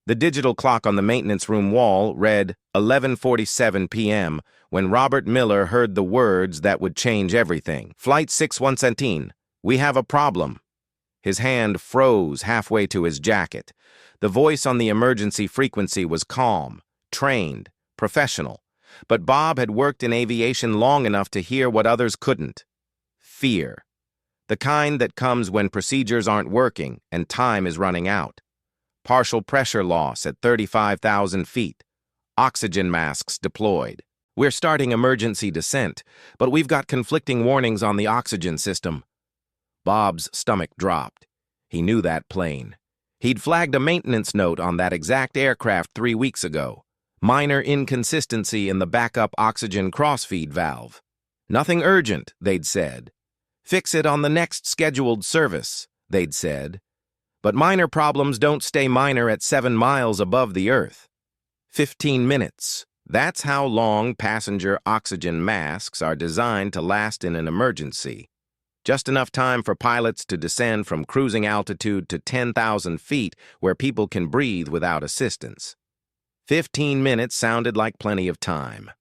The digital clock on the maintenance room wall read 11:47 p.m. when Robert Miller heard the words that would change everything. Flight 6117, we have a problem. His hand froze halfway to his jacket. The voice on the emergency frequency was calm, trained, professional. But Bob had worked in aviation long enough to hear what others couldn't. Fear. The kind that comes when procedures aren't working and time is running out. Partial pressure loss at 35,000 feet. Oxygen masks deployed. We're starting emergency descent, but we've got conflicting warnings on the oxygen system. Bob's stomach dropped. He knew that plane. He'd flagged a maintenance note on that exact aircraft 3 weeks ago. Minor inconsistency in the backup oxygen crossfeed valve. Nothing urgent, they'd said. Fix it on the next scheduled service, they'd said. But minor problems don't stay minor at 7 miles above the Earth. 15 minutes. That's how long passenger oxygen masks are designed to last in an emergency. Just enough time for pilots to descend from cruising altitude to 10,000 feet where people can breathe without assistance. 15 minutes sounded like plenty of time.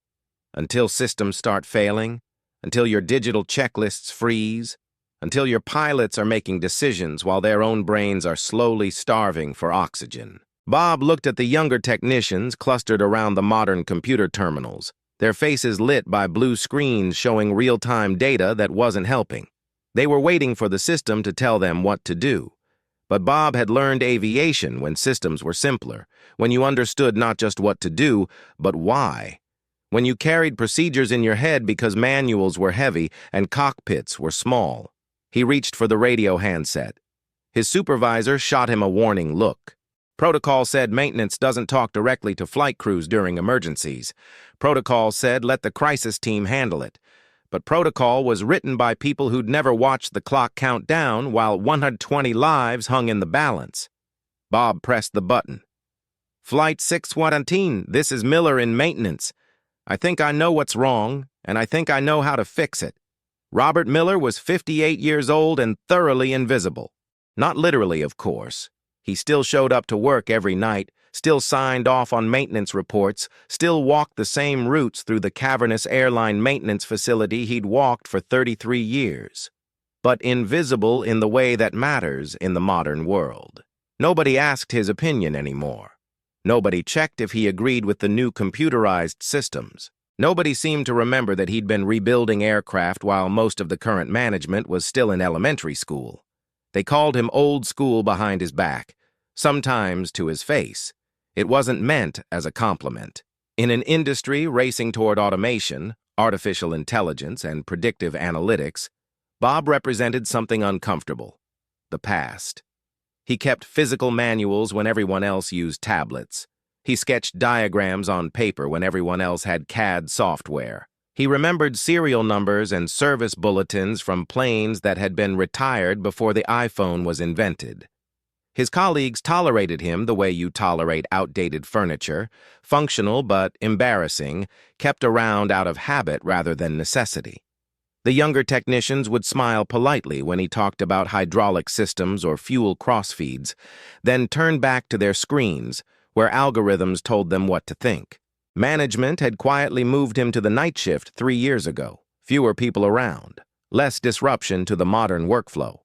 Until systems start failing, until your digital checklists freeze, until your pilots are making decisions while their own brains are slowly starving for oxygen. Bob looked at the younger technicians clustered around the modern computer terminals, their faces lit by blue screens showing real-time data that wasn't helping. They were waiting for the system to tell them what to do. But Bob had learned aviation when systems were simpler, when you understood not just what to do, but why. When you carried procedures in your head because manuals were heavy and cockpits were small. He reached for the radio handset. His supervisor shot him a warning look. Protocol said maintenance doesn't talk directly to flight crews during emergencies. Protocol said let the crisis team handle it. But protocol was written by people who'd never watched the clock count down while 120 lives hung in the balance. Bob pressed the button. Flight 617, this is Miller in maintenance. I think I know what's wrong, and I think I know how to fix it. Robert Miller was 58 years old and thoroughly invisible. Not literally, of course. He still showed up to work every night, still signed off on maintenance reports, still walked the same routes through the cavernous airline maintenance facility he'd walked for 33 years. But invisible in the way that matters in the modern world. Nobody asked his opinion anymore. Nobody checked if he agreed with the new computerized systems. Nobody seemed to remember that he'd been rebuilding aircraft while most of the current management was still in elementary school. They called him old school behind his back, sometimes to his face. It wasn't meant as a compliment. In an industry racing toward automation, artificial intelligence, and predictive analytics, Bob represented something uncomfortable: the past. He kept physical manuals when everyone else used tablets. He sketched diagrams on paper when everyone else had CAD software. He remembered serial numbers and service bulletins from planes that had been retired before the iPhone was invented. His colleagues tolerated him the way you tolerate outdated furniture, functional but embarrassing, kept around out of habit rather than necessity. The younger technicians would smile politely when he talked about hydraulic systems or fuel crossfeeds, then turn back to their screens, where algorithms told them what to think. Management had quietly moved him to the night shift 3 years ago. Fewer people around, less disruption to the modern workflow.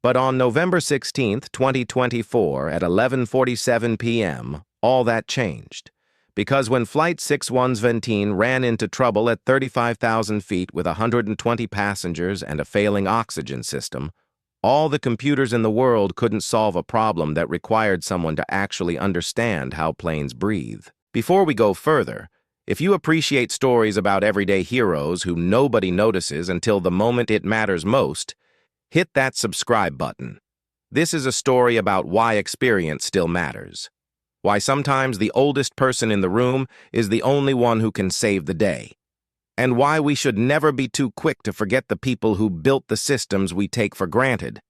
But on November 16, 2024, at 11:47 p.m., all that changed. Because when Flight 6117 ran into trouble at 35,000 feet with 120 passengers and a failing oxygen system, all the computers in the world couldn't solve a problem that required someone to actually understand how planes breathe. Before we go further, if you appreciate stories about everyday heroes who nobody notices until the moment it matters most, hit that subscribe button. This is a story about why experience still matters. Why sometimes the oldest person in the room is the only one who can save the day. And why we should never be too quick to forget the people who built the systems we take for granted.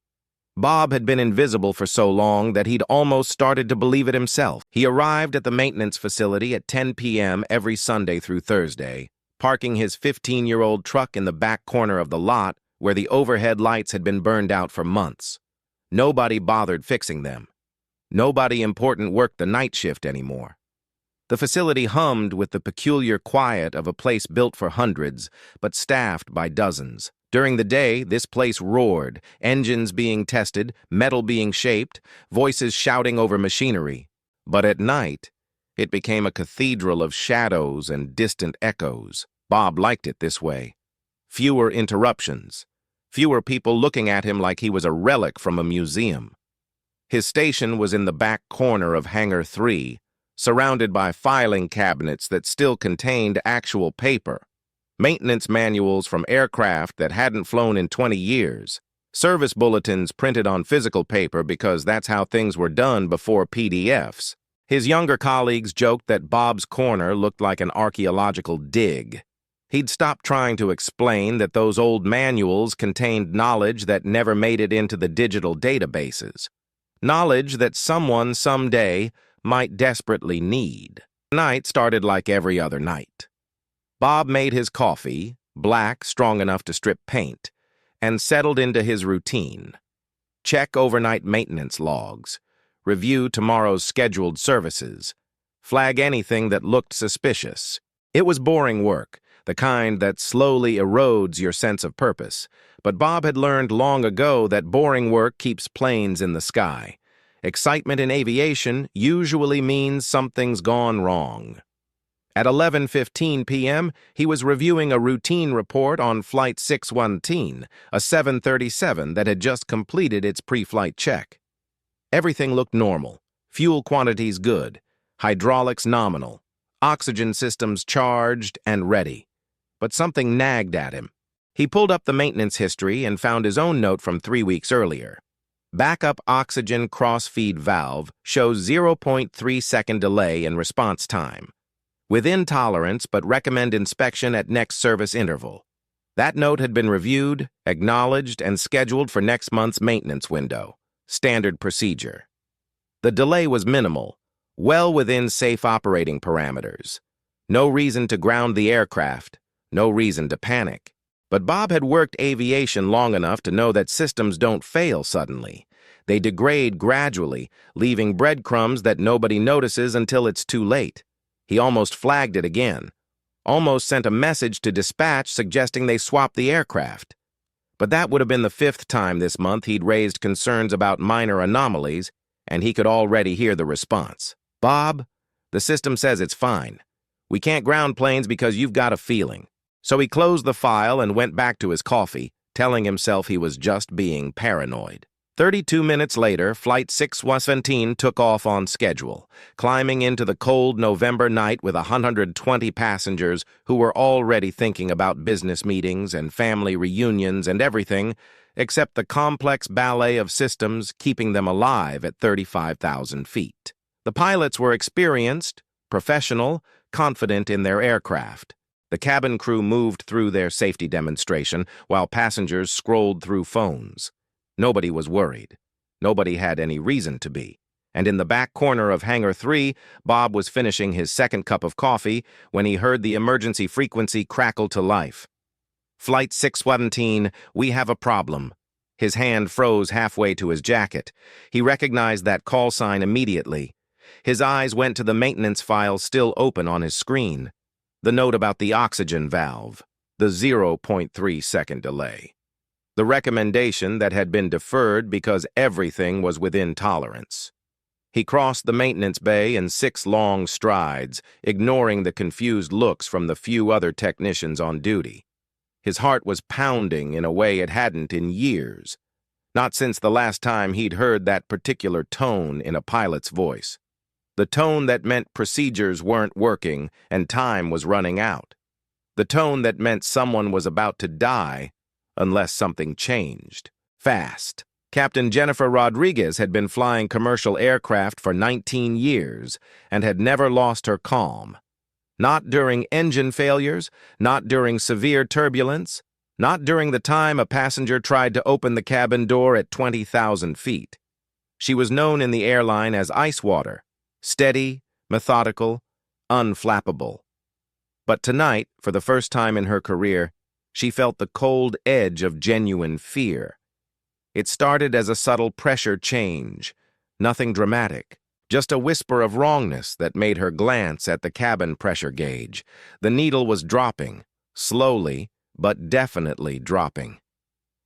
Bob had been invisible for so long that he'd almost started to believe it himself. He arrived at the maintenance facility at 10 p.m. every Sunday through Thursday, parking his 15-year-old truck in the back corner of the lot where the overhead lights had been burned out for months. Nobody bothered fixing them. Nobody important worked the night shift anymore. The facility hummed with the peculiar quiet of a place built for hundreds, but staffed by dozens. During the day, this place roared, engines being tested, metal being shaped, voices shouting over machinery. But at night, it became a cathedral of shadows and distant echoes. Bob liked it this way. Fewer interruptions. Fewer people looking at him like he was a relic from a museum. His station was in the back corner of Hangar 3, surrounded by filing cabinets that still contained actual paper, maintenance manuals from aircraft that hadn't flown in 20 years, service bulletins printed on physical paper because that's how things were done before PDFs. His younger colleagues joked that Bob's corner looked like an archaeological dig. He'd stopped trying to explain that those old manuals contained knowledge that never made it into the digital databases. Knowledge that someone someday might desperately need. The night started like every other night. Bob made his coffee, black, strong enough to strip paint, and settled into his routine. Check overnight maintenance logs, review tomorrow's scheduled services, flag anything that looked suspicious. It was boring work, the kind that slowly erodes your sense of purpose, but Bob had learned long ago that boring work keeps planes in the sky. Excitement in aviation usually means something's gone wrong. At 11:15 p.m., he was reviewing a routine report on Flight 617, a 737 that had just completed its pre-flight check. Everything looked normal, fuel quantities good, hydraulics nominal, oxygen systems charged and ready. But something nagged at him. He pulled up the maintenance history and found his own note from 3 weeks earlier. Backup oxygen cross-feed valve shows 0.3-second delay in response time. Within tolerance, but recommend inspection at next service interval. That note had been reviewed, acknowledged, and scheduled for next month's maintenance window. Standard procedure. The delay was minimal, well within safe operating parameters. No reason to ground the aircraft, no reason to panic. But Bob had worked aviation long enough to know that systems don't fail suddenly. They degrade gradually, leaving breadcrumbs that nobody notices until it's too late. He almost flagged it again. Almost sent a message to dispatch suggesting they swap the aircraft. But that would have been the 5th time this month he'd raised concerns about minor anomalies, and he could already hear the response. Bob, the system says it's fine. We can't ground planes because you've got a feeling. So he closed the file and went back to his coffee, telling himself he was just being paranoid. 32 minutes later, Flight 617 took off on schedule, climbing into the cold November night with 120 passengers who were already thinking about business meetings and family reunions and everything except the complex ballet of systems keeping them alive at 35,000 feet. The pilots were experienced, professional, confident in their aircraft. The cabin crew moved through their safety demonstration while passengers scrolled through phones. Nobody was worried. Nobody had any reason to be. And in the back corner of Hangar 3, Bob was finishing his second cup of coffee when he heard the emergency frequency crackle to life. Flight 617, we have a problem. His hand froze halfway to his jacket. He recognized that call sign immediately. His eyes went to the maintenance file still open on his screen. The note about the oxygen valve, the 0.3-second delay. The recommendation that had been deferred because everything was within tolerance. He crossed the maintenance bay in 6 long strides, ignoring the confused looks from the few other technicians on duty. His heart was pounding in a way it hadn't in years, not since the last time he'd heard that particular tone in a pilot's voice. The tone that meant procedures weren't working and time was running out. The tone that meant someone was about to die unless something changed. Fast. Captain Jennifer Rodriguez had been flying commercial aircraft for 19 years and had never lost her calm. Not during engine failures, not during severe turbulence, not during the time a passenger tried to open the cabin door at 20,000 feet. She was known in the airline as ice water. Steady, methodical, unflappable. But tonight, for the first time in her career, she felt the cold edge of genuine fear. It started as a subtle pressure change, Nothing dramatic. Just a whisper of wrongness that made her glance at the cabin pressure gauge. The needle was dropping, slowly, but definitely dropping.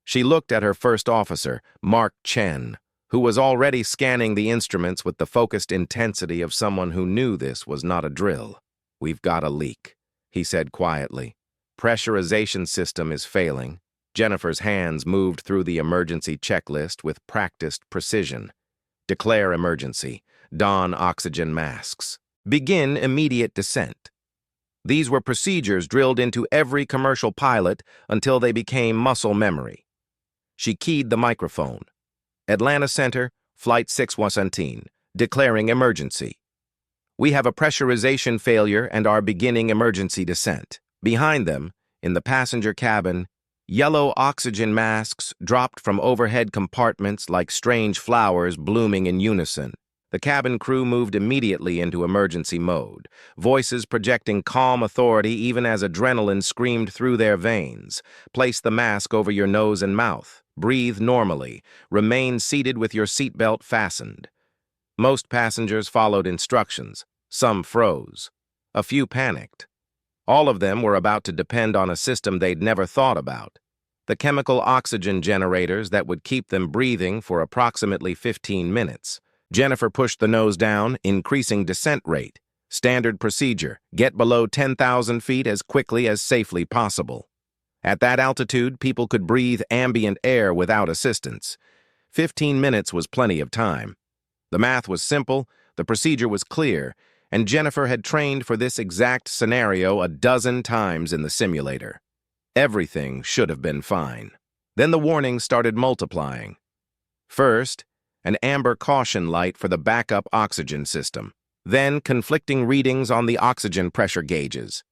She looked at her first officer, Mark Chen, who was already scanning the instruments with the focused intensity of someone who knew this was not a drill. "We've got a leak," he said quietly. "Pressurization system is failing." Jennifer's hands moved through the emergency checklist with practiced precision. Declare emergency. Don oxygen masks. Begin immediate descent. These were procedures drilled into every commercial pilot until they became muscle memory. She keyed the microphone. "Atlanta Center, Flight 617, declaring emergency. We have a pressurization failure and are beginning emergency descent." Behind them, in the passenger cabin, yellow oxygen masks dropped from overhead compartments like strange flowers blooming in unison. The cabin crew moved immediately into emergency mode, voices projecting calm authority even as adrenaline screamed through their veins. "Place the mask over your nose and mouth. Breathe normally. Remain seated with your seatbelt fastened." Most passengers followed instructions. Some froze. A few panicked. All of them were about to depend on a system they'd never thought about. The chemical oxygen generators that would keep them breathing for approximately 15 minutes. Jennifer pushed the nose down, increasing descent rate. Standard procedure: get below 10,000 feet as quickly as safely possible. At that altitude, people could breathe ambient air without assistance. 15 minutes was plenty of time. The math was simple, the procedure was clear, and Jennifer had trained for this exact scenario a dozen times in the simulator. Everything should have been fine. Then the warnings started multiplying. First, an amber caution light for the backup oxygen system. Then, conflicting readings on the oxygen pressure gauges.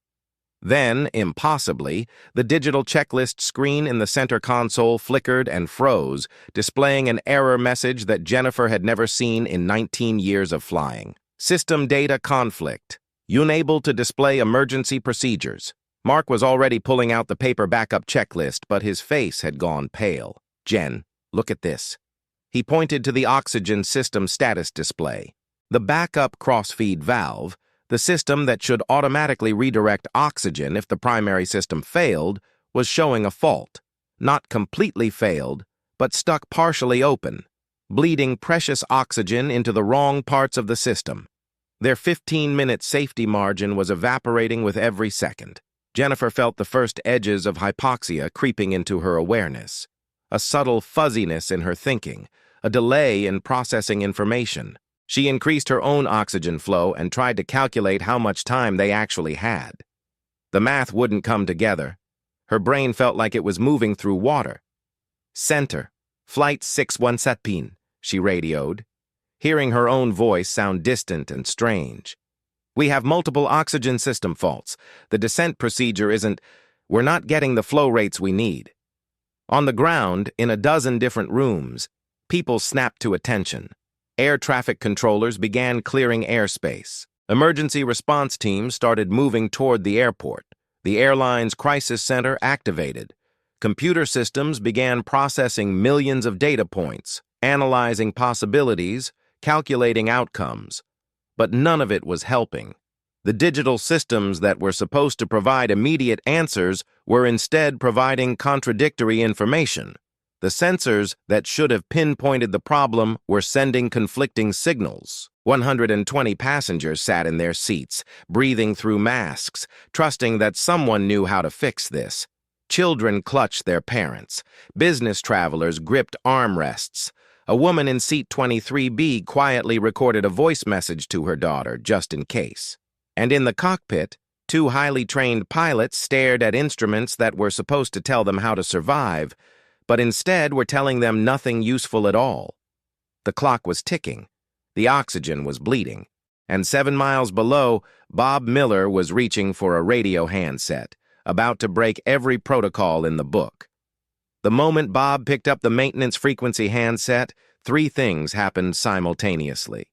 Then, impossibly, the digital checklist screen in the center console flickered and froze, displaying an error message that Jennifer had never seen in 19 years of flying. System data conflict. Unable to display emergency procedures. Mark was already pulling out the paper backup checklist, but his face had gone pale. "Jen, look at this." He pointed to the oxygen system status display. The backup crossfeed valve, the system that should automatically redirect oxygen if the primary system failed, was showing a fault. Not completely failed, but stuck partially open, bleeding precious oxygen into the wrong parts of the system. Their 15-minute safety margin was evaporating with every second. Jennifer felt the first edges of hypoxia creeping into her awareness. A subtle fuzziness in her thinking, a delay in processing information. She increased her own oxygen flow and tried to calculate how much time they actually had. The math wouldn't come together. Her brain felt like it was moving through water. "Center, Flight 617, she radioed, hearing her own voice sound distant and strange. "We have multiple oxygen system faults. The descent procedure isn't... We're not getting the flow rates we need." On the ground, in a dozen different rooms, people snapped to attention. Air traffic controllers began clearing airspace. Emergency response teams started moving toward the airport. The airline's crisis center activated. Computer systems began processing millions of data points, analyzing possibilities, calculating outcomes. But none of it was helping. The digital systems that were supposed to provide immediate answers were instead providing contradictory information. The sensors that should have pinpointed the problem were sending conflicting signals. 120 passengers sat in their seats, breathing through masks, trusting that someone knew how to fix this. Children clutched their parents. Business travelers gripped armrests. A woman in seat 23B quietly recorded a voice message to her daughter, just in case. And in the cockpit, two highly trained pilots stared at instruments that were supposed to tell them how to survive, but instead were telling them nothing useful at all. The clock was ticking. The oxygen was bleeding. And 7 miles below, Bob Miller was reaching for a radio handset, about to break every protocol in the book. The moment Bob picked up the maintenance frequency handset, 3 things happened simultaneously.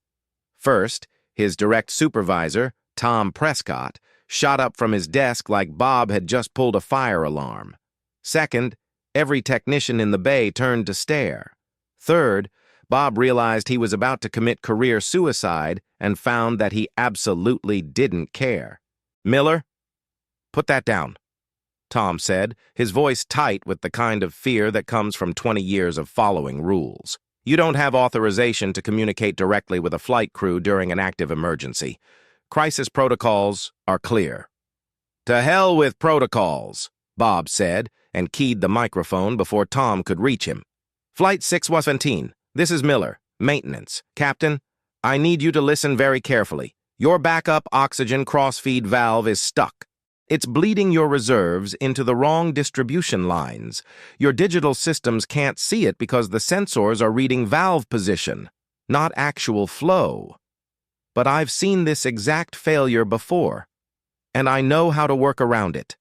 First, his direct supervisor, Tom Prescott, shot up from his desk like Bob had just pulled a fire alarm. Second, every technician in the bay turned to stare. Third, Bob realized he was about to commit career suicide and found that he absolutely didn't care. "Miller, put that down," Tom said, his voice tight with the kind of fear that comes from 20 years of following rules. "You don't have authorization to communicate directly with a flight crew during an active emergency. Crisis protocols are clear." "To hell with protocols," Bob said, and keyed the microphone before Tom could reach him. "Flight 617, this is Miller, maintenance. Captain, I need you to listen very carefully. Your backup oxygen crossfeed valve is stuck. It's bleeding your reserves into the wrong distribution lines. Your digital systems can't see it because the sensors are reading valve position, not actual flow. But I've seen this exact failure before, and I know how to work around it."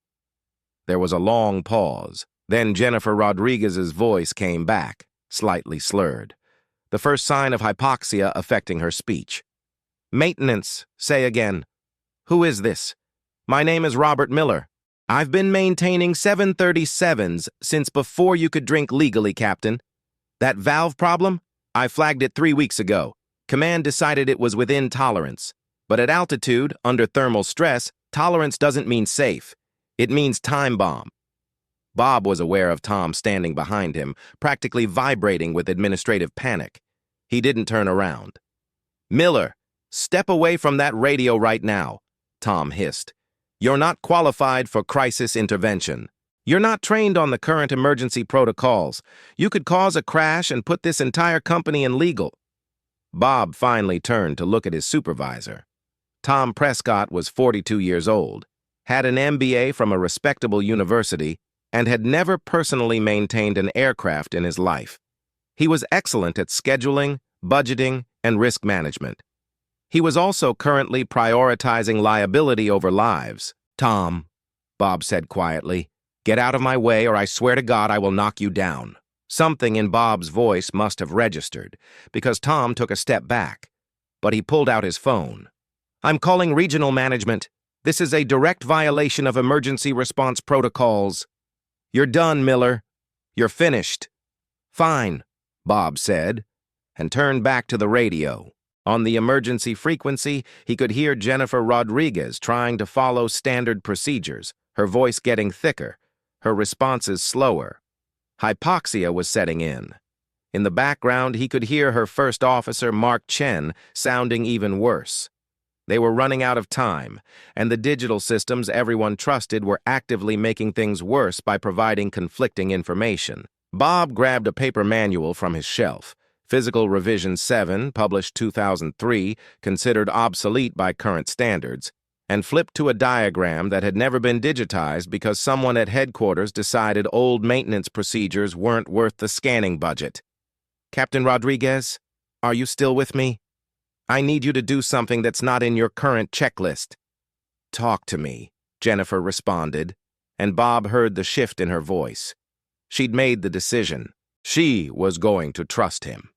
There was a long pause. Then Jennifer Rodriguez's voice came back, slightly slurred, the first sign of hypoxia affecting her speech. "Maintenance, say again. Who is this? My name is Robert Miller. I've been maintaining 737s since before you could drink legally, Captain. That valve problem? I flagged it 3 weeks ago. Command decided it was within tolerance. But at altitude, under thermal stress, tolerance doesn't mean safe. It means time bomb." Bob was aware of Tom standing behind him, practically vibrating with administrative panic. He didn't turn around. "Miller, step away from that radio right now," Tom hissed. "You're not qualified for crisis intervention. You're not trained on the current emergency protocols. You could cause a crash and put this entire company in legal." Bob finally turned to look at his supervisor. Tom Prescott was 42 years old, had an MBA from a respectable university, and had never personally maintained an aircraft in his life. He was excellent at scheduling, budgeting, and risk management. He was also currently prioritizing liability over lives. "Tom," Bob said quietly, "get out of my way or I swear to God I will knock you down." Something in Bob's voice must have registered, because Tom took a step back. But he pulled out his phone. "I'm calling regional management. This is a direct violation of emergency response protocols. You're done, Miller. You're finished." "Fine," Bob said, and turned back to the radio. On the emergency frequency, he could hear Jennifer Rodriguez trying to follow standard procedures, her voice getting thicker, her responses slower. Hypoxia was setting in. In the background, he could hear her first officer, Mark Chen, sounding even worse. They were running out of time, and the digital systems everyone trusted were actively making things worse by providing conflicting information. Bob grabbed a paper manual from his shelf. Physical Revision 7, published 2003, considered obsolete by current standards, and flipped to a diagram that had never been digitized because someone at headquarters decided old maintenance procedures weren't worth the scanning budget. "Captain Rodriguez, are you still with me? I need you to do something that's not in your current checklist." "Talk to me," Jennifer responded, and Bob heard the shift in her voice. She'd made the decision. She was going to trust him.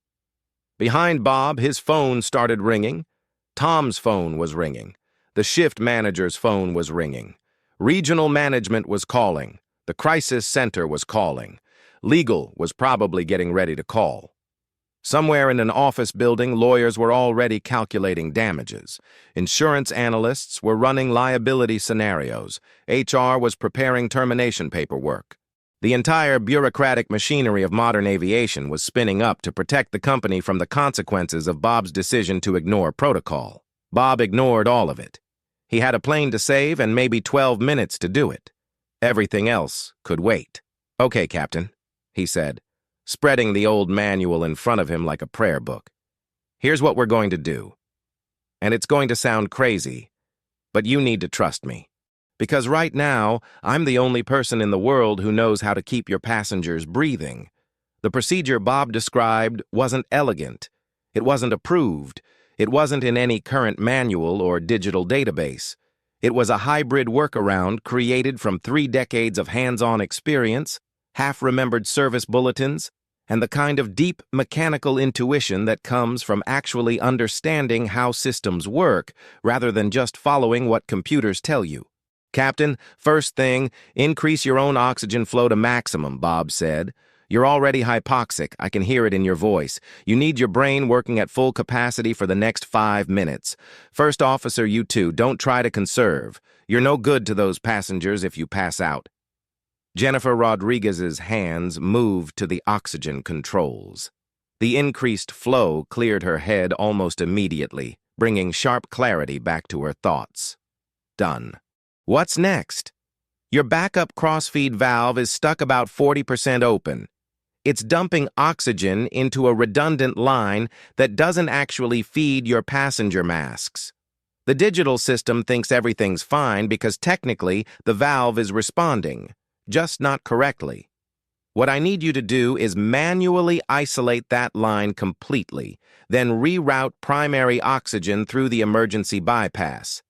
Behind Bob, his phone started ringing. Tom's phone was ringing. The shift manager's phone was ringing. Regional management was calling. The crisis center was calling. Legal was probably getting ready to call. Somewhere in an office building, lawyers were already calculating damages. Insurance analysts were running liability scenarios. HR was preparing termination paperwork. The entire bureaucratic machinery of modern aviation was spinning up to protect the company from the consequences of Bob's decision to ignore protocol. Bob ignored all of it. He had a plane to save and maybe 12 minutes to do it. Everything else could wait. "Okay, Captain," he said, spreading the old manual in front of him like a prayer book. "Here's what we're going to do. And it's going to sound crazy, but you need to trust me. Because right now, I'm the only person in the world who knows how to keep your passengers breathing. The procedure Bob described wasn't elegant. It wasn't approved. It wasn't in any current manual or digital database. It was a hybrid workaround created from 3 decades of hands-on experience, half-remembered service bulletins, and the kind of deep mechanical intuition that comes from actually understanding how systems work rather than just following what computers tell you. "Captain, first thing, increase your own oxygen flow to maximum," Bob said. You're already hypoxic. I can hear it in your voice. You need your brain working at full capacity for the next 5 minutes. First officer, you two, don't try to conserve. You're no good to those passengers if you pass out. Jennifer Rodriguez's hands moved to the oxygen controls. The increased flow cleared her head almost immediately, bringing sharp clarity back to her thoughts. Done. What's next? Your backup crossfeed valve is stuck about 40% open. It's dumping oxygen into a redundant line that doesn't actually feed your passenger masks. The digital system thinks everything's fine because technically the valve is responding, just not correctly. What I need you to do is manually isolate that line completely, then reroute primary oxygen through the emergency bypass.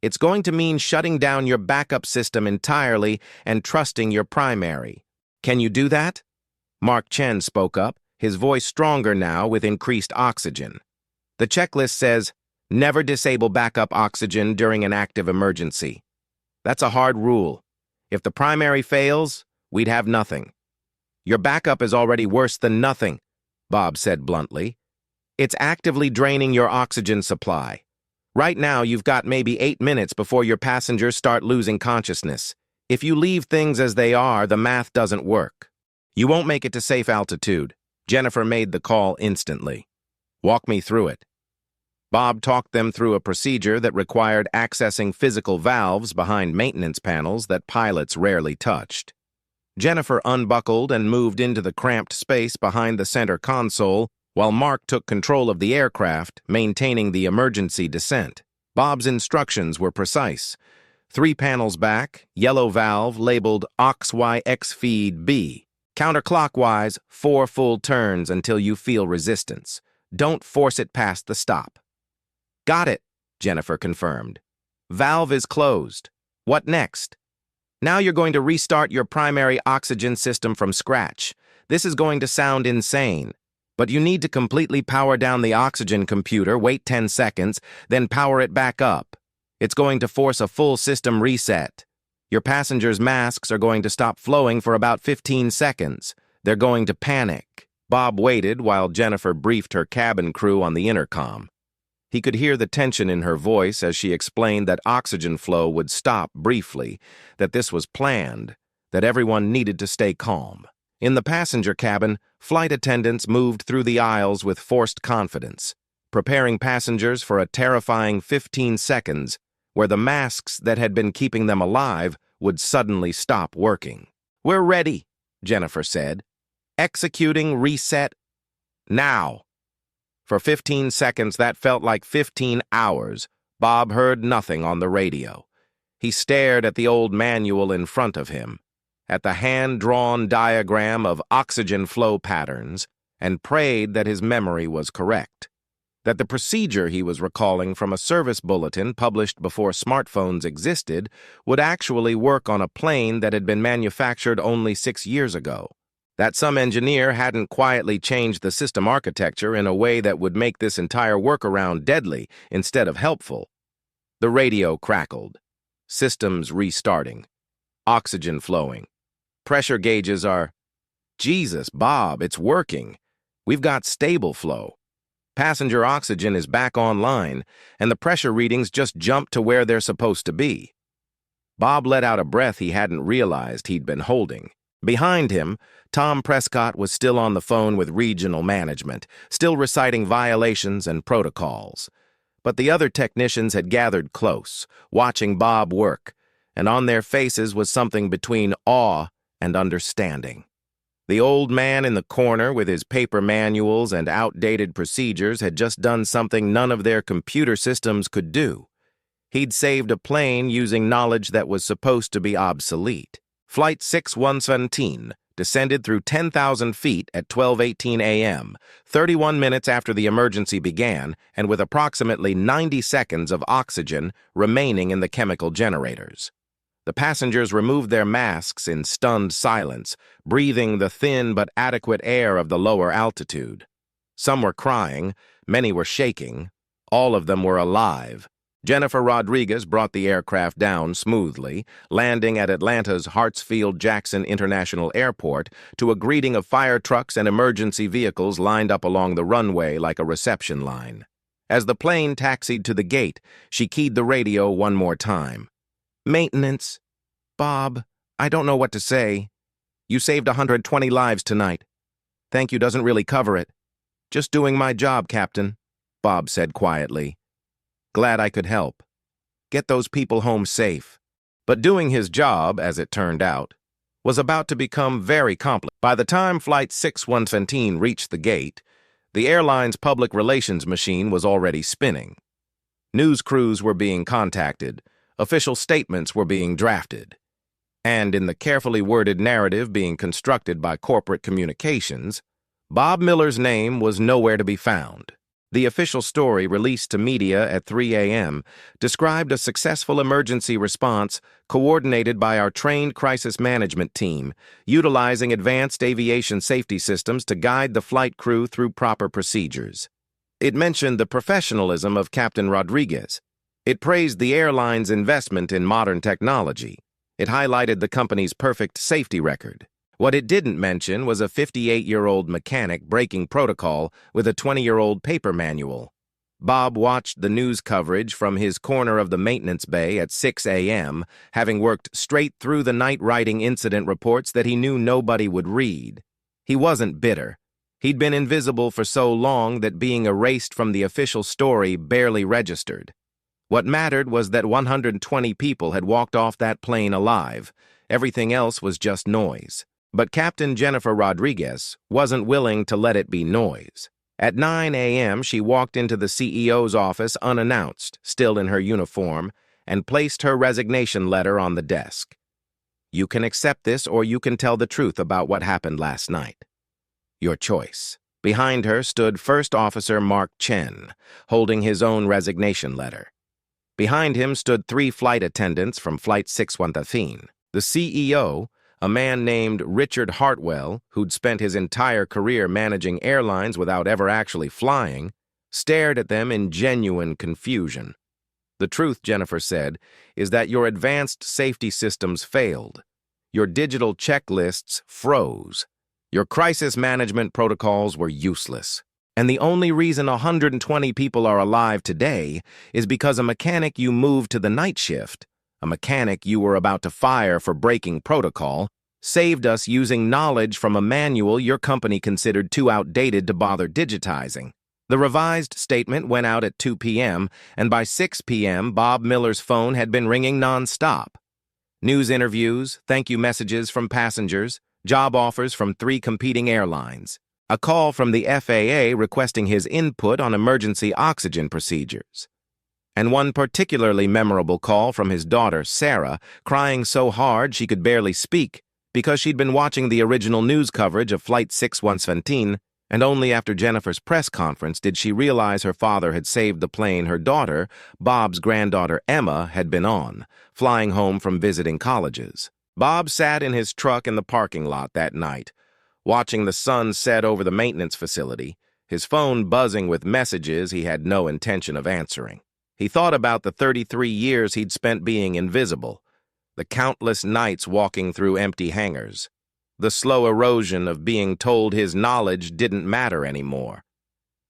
It's going to mean shutting down your backup system entirely and trusting your primary. Can you do that? Mark Chen spoke up, his voice stronger now with increased oxygen. The checklist says, never disable backup oxygen during an active emergency. That's a hard rule. If the primary fails, we'd have nothing. Your backup is already worse than nothing, Bob said bluntly. It's actively draining your oxygen supply. Right now, you've got maybe 8 minutes before your passengers start losing consciousness. If you leave things as they are, the math doesn't work. You won't make it to safe altitude. Jennifer made the call instantly. Walk me through it. Bob talked them through a procedure that required accessing physical valves behind maintenance panels that pilots rarely touched. Jennifer unbuckled and moved into the cramped space behind the center console, while Mark took control of the aircraft, maintaining the emergency descent. Bob's instructions were precise. 3 panels back, yellow valve labeled AUX feed B. Counterclockwise, 4 full turns until you feel resistance. Don't force it past the stop. Got it, Jennifer confirmed. Valve is closed. What next? Now you're going to restart your primary oxygen system from scratch. This is going to sound insane, but you need to completely power down the oxygen computer, wait 10 seconds, then power it back up. It's going to force a full system reset. Your passengers' masks are going to stop flowing for about 15 seconds. They're going to panic. Bob waited while Jennifer briefed her cabin crew on the intercom. He could hear the tension in her voice as she explained that oxygen flow would stop briefly, that this was planned, that everyone needed to stay calm. In the passenger cabin, flight attendants moved through the aisles with forced confidence, preparing passengers for a terrifying 15 seconds where the masks that had been keeping them alive would suddenly stop working. We're ready, Jennifer said. Executing reset now. For 15 seconds, that felt like 15 hours. Bob heard nothing on the radio. He stared at the old manual in front of him, at the hand-drawn diagram of oxygen flow patterns, and prayed that his memory was correct, that the procedure he was recalling from a service bulletin published before smartphones existed would actually work on a plane that had been manufactured only 6 years ago, that some engineer hadn't quietly changed the system architecture in a way that would make this entire workaround deadly instead of helpful. The radio crackled. Systems restarting. Oxygen flowing. Pressure gauges are... Jesus, Bob, it's working. We've got stable flow. Passenger oxygen is back online, and the pressure readings just jumped to where they're supposed to be. Bob let out a breath he hadn't realized he'd been holding. Behind him, Tom Prescott was still on the phone with regional management, still reciting violations and protocols. But the other technicians had gathered close, watching Bob work, and on their faces was something between awe and understanding. The old man in the corner with his paper manuals and outdated procedures had just done something none of their computer systems could do. He'd saved a plane using knowledge that was supposed to be obsolete. Flight 6117 descended through 10,000 feet at 12:18 a.m., 31 minutes after the emergency began, and with approximately 90 seconds of oxygen remaining in the chemical generators. The passengers removed their masks in stunned silence, breathing the thin but adequate air of the lower altitude. Some were crying, many were shaking, all of them were alive, Jennifer Rodriguez brought the aircraft down smoothly, landing at Atlanta's Hartsfield-Jackson International Airport to a greeting of fire trucks and emergency vehicles lined up along the runway like a reception line. As the plane taxied to the gate, she keyed the radio one more time. "Maintenance. Bob, I don't know what to say. You saved 120 lives tonight. Thank you doesn't really cover it. Just doing my job, Captain," Bob said quietly. "Glad I could help. Get those people home safe." But doing his job, as it turned out, was about to become very complicated. By the time Flight 6117 reached the gate, the airline's public relations machine was already spinning. News crews were being contacted, official statements were being drafted, and in the carefully worded narrative being constructed by corporate communications, Bob Miller's name was nowhere to be found. The official story released to media at 3 a.m. described a successful emergency response coordinated by our trained crisis management team, utilizing advanced aviation safety systems to guide the flight crew through proper procedures. It mentioned the professionalism of Captain Rodriguez. It praised the airline's investment in modern technology. It highlighted the company's perfect safety record. What it didn't mention was a 58-year-old mechanic breaking protocol with a 20-year-old paper manual. Bob watched the news coverage from his corner of the maintenance bay at 6 a.m., having worked straight through the night writing incident reports that he knew nobody would read. He wasn't bitter. He'd been invisible for so long that being erased from the official story barely registered. What mattered was that 120 people had walked off that plane alive. Everything else was just noise. But Captain Jennifer Rodriguez wasn't willing to let it be noise. At 9 a.m., she walked into the CEO's office unannounced, still in her uniform, and placed her resignation letter on the desk. "You can accept this or you can tell the truth about what happened last night. Your choice." Behind her stood First Officer Mark Chen, holding his own resignation letter. Behind him stood 3 flight attendants from Flight 6113. The CEO, a man named Richard Hartwell, who'd spent his entire career managing airlines without ever actually flying, stared at them in genuine confusion. "The truth," Jennifer said, "is that your advanced safety systems failed. Your digital checklists froze. Your crisis management protocols were useless. And the only reason 120 people are alive today is because a mechanic you moved to the night shift, a mechanic you were about to fire for breaking protocol, saved us using knowledge from a manual your company considered too outdated to bother digitizing." The revised statement went out at 2 p.m., and by 6 p.m., Bob Miller's phone had been ringing nonstop. News interviews, thank you messages from passengers, job offers from 3 competing airlines, a call from the FAA requesting his input on emergency oxygen procedures, and one particularly memorable call from his daughter, Sarah, crying so hard she could barely speak because she'd been watching the original news coverage of Flight 6117, and only after Jennifer's press conference did she realize her father had saved the plane her daughter, Bob's granddaughter Emma, had been on, flying home from visiting colleges. Bob sat in his truck in the parking lot that night, watching the sun set over the maintenance facility, his phone buzzing with messages he had no intention of answering. He thought about the 33 years he'd spent being invisible, the countless nights walking through empty hangars, the slow erosion of being told his knowledge didn't matter anymore.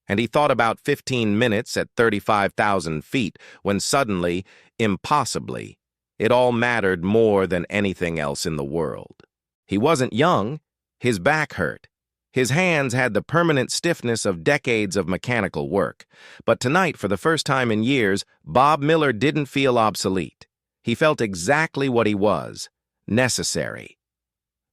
And he thought about 15 minutes at 35,000 feet when suddenly, impossibly, it all mattered more than anything else in the world. He wasn't young. His back hurt. His hands had the permanent stiffness of decades of mechanical work. But tonight, for the first time in years, Bob Miller didn't feel obsolete. He felt exactly what he was, necessary.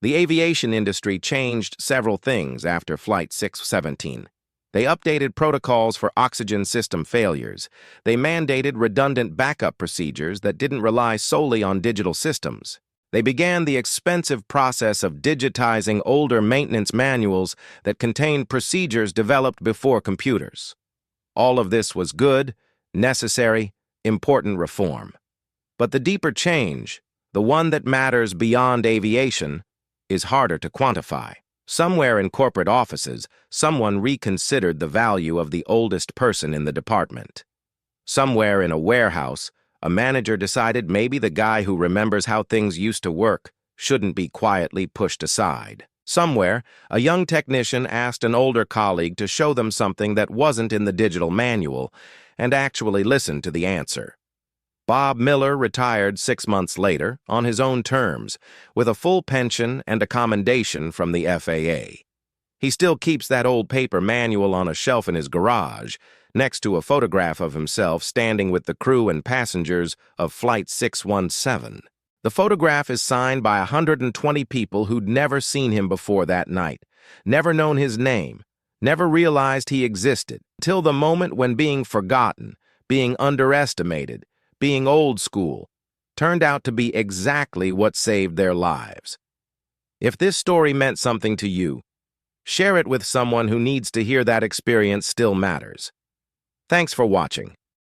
The aviation industry changed several things after Flight 617. They updated protocols for oxygen system failures. They mandated redundant backup procedures that didn't rely solely on digital systems. They began the expensive process of digitizing older maintenance manuals that contained procedures developed before computers. All of this was good, necessary, important reform. But the deeper change, the one that matters beyond aviation, is harder to quantify. Somewhere in corporate offices, someone reconsidered the value of the oldest person in the department. Somewhere in a warehouse, a manager decided maybe the guy who remembers how things used to work shouldn't be quietly pushed aside. Somewhere, a young technician asked an older colleague to show them something that wasn't in the digital manual and actually listened to the answer. Bob Miller retired 6 months later on his own terms, with a full pension and a commendation from the FAA. He still keeps that old paper manual on a shelf in his garage, next to a photograph of himself standing with the crew and passengers of Flight 617. The photograph is signed by 120 people who'd never seen him before that night, never known his name, never realized he existed, till the moment when being forgotten, being underestimated, being old school, turned out to be exactly what saved their lives. If this story meant something to you, share it with someone who needs to hear that experience still matters. Thanks for watching.